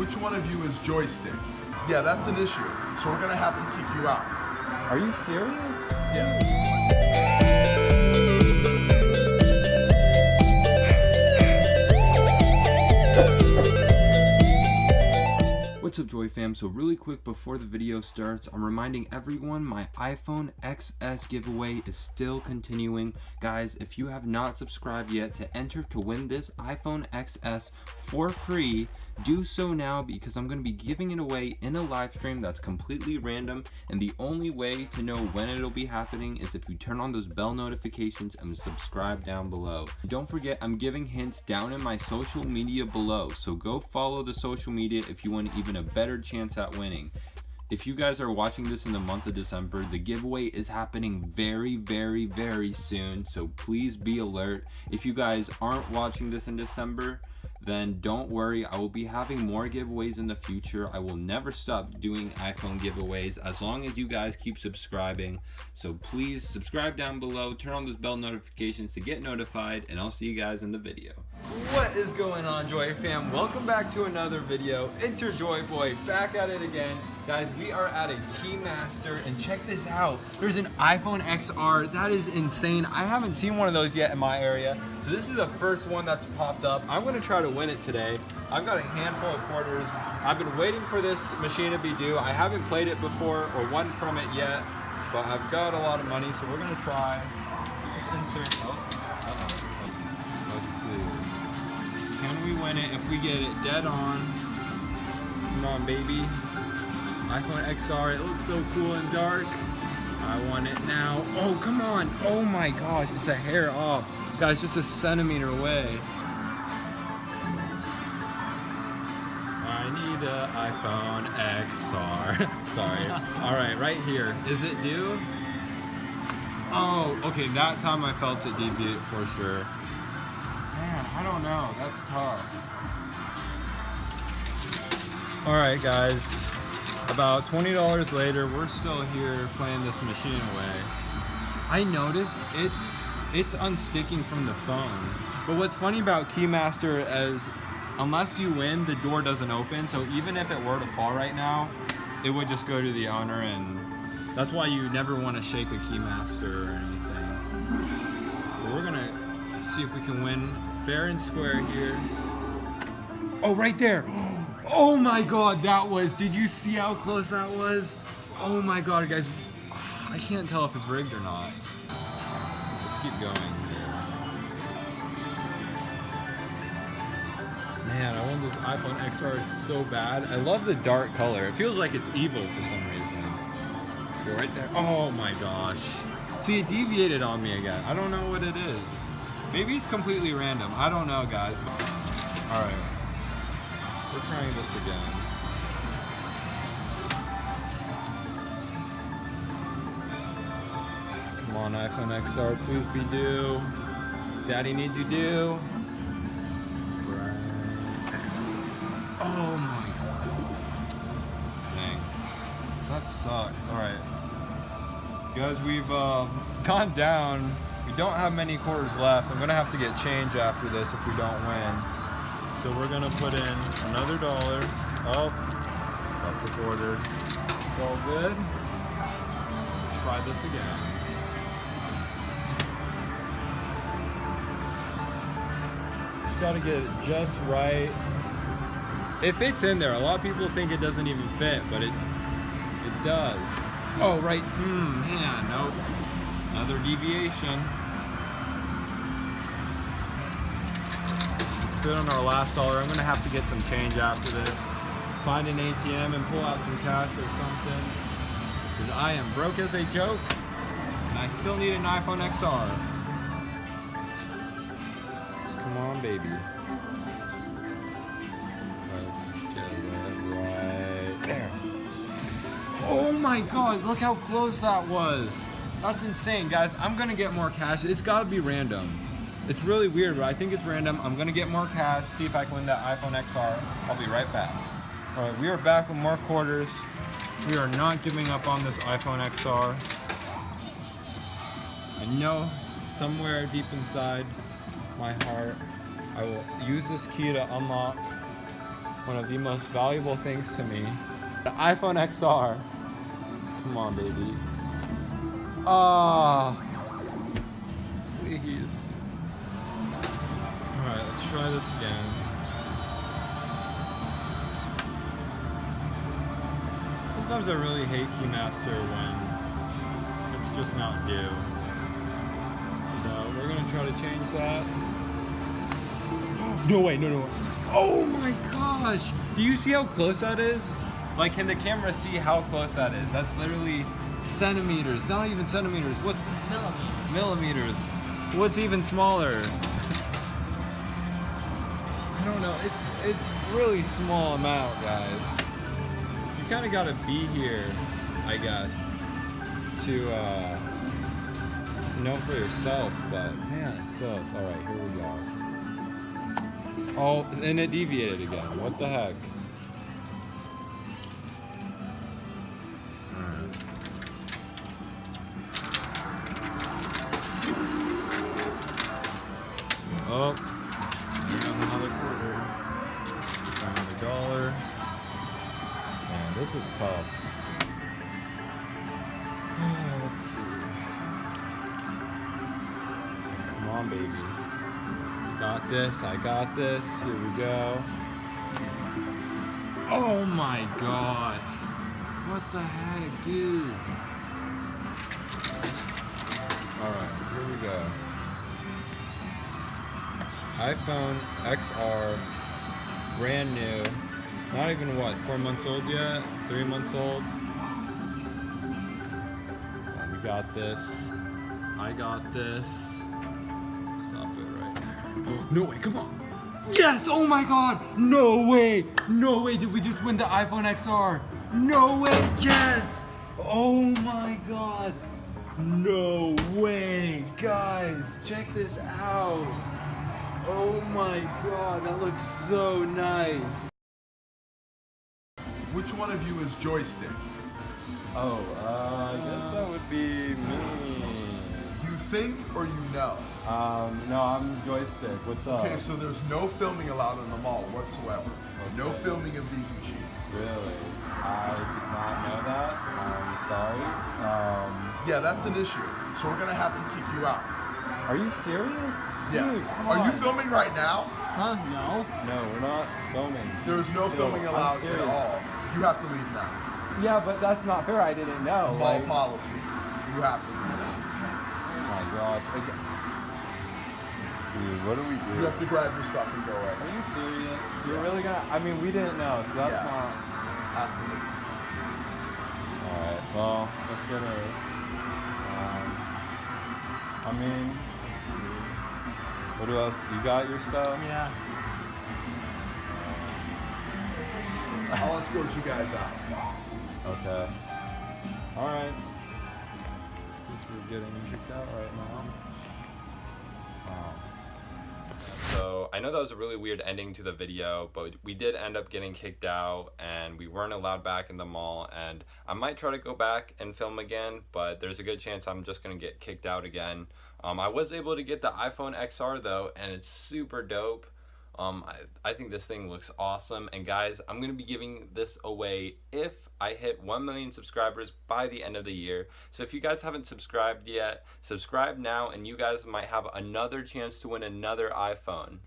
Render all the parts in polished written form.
which one of you is Joystick? Yeah, that's an issue. So we're gonna have to kick you out. Are you serious? Yeah. What's up, Joy fam? So really quick before the video starts, I'm reminding everyone my iPhone XS giveaway is still continuing. Guys, if you have not subscribed yet to enter to win this iPhone XS for free, do so now, because I'm going to be giving it away in a live stream that's completely random, and the only way to know when it'll be happening is if you turn on those bell notifications and subscribe down below. Don't forget, I'm giving hints down in my social media below, so go follow the social media if you want even a better chance at winning. If you guys are watching this in the month of December, the giveaway is happening very soon, so please be alert. If you guys aren't watching this in December, then don't worry, I will be having more giveaways in the future. I will never stop doing iPhone giveaways as long as you guys keep subscribing. So please subscribe down below, turn on those bell notifications to get notified, and I'll see you guys in the video. What is going on, Joy fam? Welcome back to another video. It's your Joy Boy back at it again. Guys, we are at a Keymaster, and check this out. There's an iPhone XR. That is insane. I haven't seen one of those yet in my area. So this is the first one that's popped up. I'm gonna try to win it today. I've got a handful of quarters. I've been waiting for this machine to be due. I haven't played it before or won from it yet, but I've got a lot of money, so we're gonna try. Let's insert, let's see. Can we win it if we get it dead on? Come on, baby. iPhone XR, it looks so cool and dark. I want it now. Oh, come on. Oh my gosh, it's a hair off. Guys, just a centimeter away. I need an iPhone XR. Sorry. All right, right here. Is it due? Oh, okay, that time I felt it deviate for sure. Man, I don't know, that's tough. All right, guys. About $20 later, we're still here playing this machine away. I noticed it's unsticking from the phone. But what's funny about Keymaster is, unless you win, the door doesn't open. So even if it were to fall right now, it would just go to the owner, and that's why you never want to shake a Keymaster or anything. But we're gonna see if we can win fair and square here. Oh, right there. Oh my god, that was, did you see how close that was? Oh my god, guys, I can't tell if it's rigged or not. Let's keep going here. Man, I want this iPhone XR so bad. I love the dark color. It feels like it's evil for some reason. Go right there. Oh my gosh. See, it deviated on me again. I don't know what it is. Maybe it's completely random. I don't know, guys. All right. We're trying this again. Come on, iPhone XR, please be due. Daddy needs you due. Right. Oh my god. Dang. That sucks. Alright. Guys, we've gone down. We don't have many quarters left. I'm gonna have to get change after this if we don't win. So we're gonna put in another $1. Oh, got the quarter. It's all good. Let's try this again. Just gotta get it just right. It fits in there. A lot of people think it doesn't even fit, but it does. Oh, right. Man, nope. Another deviation. Good on our last $1. I'm gonna have to get some change after this. Find an ATM and pull out some cash or something. Because I am broke as a joke, and I still need an iPhone XR. Just come on, baby. Let's get it right there. Oh my god, look how close that was. That's insane, guys. I'm gonna get more cash. It's gotta be random. It's really weird, but I think it's random. I'm gonna get more cash, see if I can win that iPhone XR. I'll be right back. All right, we are back with more quarters. We are not giving up on this iPhone XR. I know somewhere deep inside my heart, I will use this key to unlock one of the most valuable things to me. The iPhone XR. Come on, baby. Oh, please. Alright, let's try this again. Sometimes I really hate Keymaster when it's just not due. So we're gonna try to change that. No way, no. Oh my gosh! Do you see how close that is? Like, can the camera see how close that is? That's literally centimeters, not even centimeters. What's millimeters? What's even smaller? I don't know. It's really small amount, guys. You kind of gotta be here, I guess, to know for yourself. But man, it's close. All right, here we go. Oh, and it deviated again. What the heck? Oh, there's another quarter. Another dollar. Man, this is tough. Let's see. Come on, baby. Got this. I got this. Here we go. Oh my gosh. What the heck, dude? Alright, here we go. iPhone XR, brand new. Not even what, 4 months old yet? 3 months old? We got this. I got this. Stop it right there. No way, come on. Yes, oh my god. No way. No way, did we just win the iPhone XR? No way, yes. Oh my god. No way. Guys, check this out. Oh my god, that looks so nice. Which one of you is Joystick? Oh, I guess that would be me. You think or you know? No, I'm Joystick. What's up? Okay, so there's no filming allowed in the mall whatsoever. Okay. No filming of these machines. Really? I did not know that. I'm sorry. Yeah, that's an issue. So we're gonna have to kick you out. Are you serious? Yes. Dude, come Are you on. filming right now? Huh? No. No, we're not filming. There is no filming I'm allowed at serious. all. You have to leave now. Yeah, but that's not fair. I didn't know. Mall Like, policy. You have to leave now. oh my gosh. Dude, what do we do? You have to grab your stuff and go away. Are you serious? You're really gonna? I mean, we didn't know, so that's Yes. not. Have to leave. Alright, well, let's get her. I mean, what else? You got your stuff? Yeah. I'll escort you guys out. Okay. Alright. Guess we're getting kicked out right now. So I know that was a really weird ending to the video, but we did end up getting kicked out and we weren't allowed back in the mall, and I might try to go back and film again, but there's a good chance I'm just gonna get kicked out again. I was able to get the iPhone XR though, and it's super dope. I think this thing looks awesome, and guys, I'm gonna be giving this away if I hit 1 million subscribers by the end of the year. So if you guys haven't subscribed yet, subscribe now and you guys might have another chance to win another iPhone.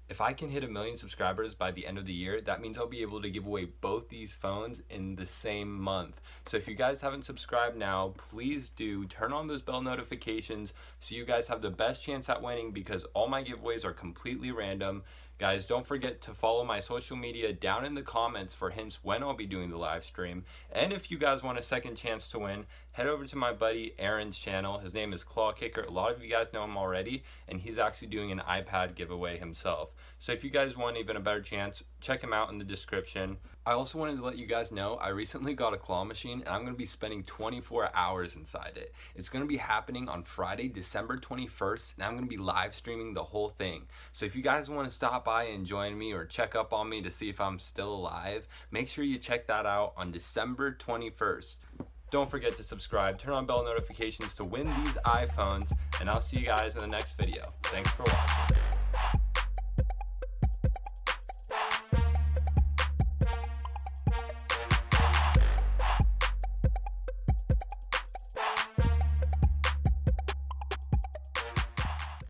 If I can hit 1 million subscribers by the end of the year, that means I'll be able to give away both these phones in the same month. So if you guys haven't subscribed now, please do turn on those bell notifications so you guys have the best chance at winning, because all my giveaways are completely random. Guys, don't forget to follow my social media down in the comments for hints when I'll be doing the live stream. And if you guys want a second chance to win, head over to my buddy Aaron's channel. His name is Claw Kicker. A lot of you guys know him already, and he's actually doing an iPad giveaway himself. So if you guys want even a better chance, check him out in the description. I also wanted to let you guys know I recently got a claw machine, and I'm going to be spending 24 hours inside it. It's going to be happening on Friday, December 21st, and I'm going to be live streaming the whole thing. So if you guys want to stop by and join me or check up on me to see if I'm still alive, make sure you check that out on December 21st. Don't forget to subscribe, turn on bell notifications to win these iPhones, and I'll see you guys in the next video. Thanks for watching.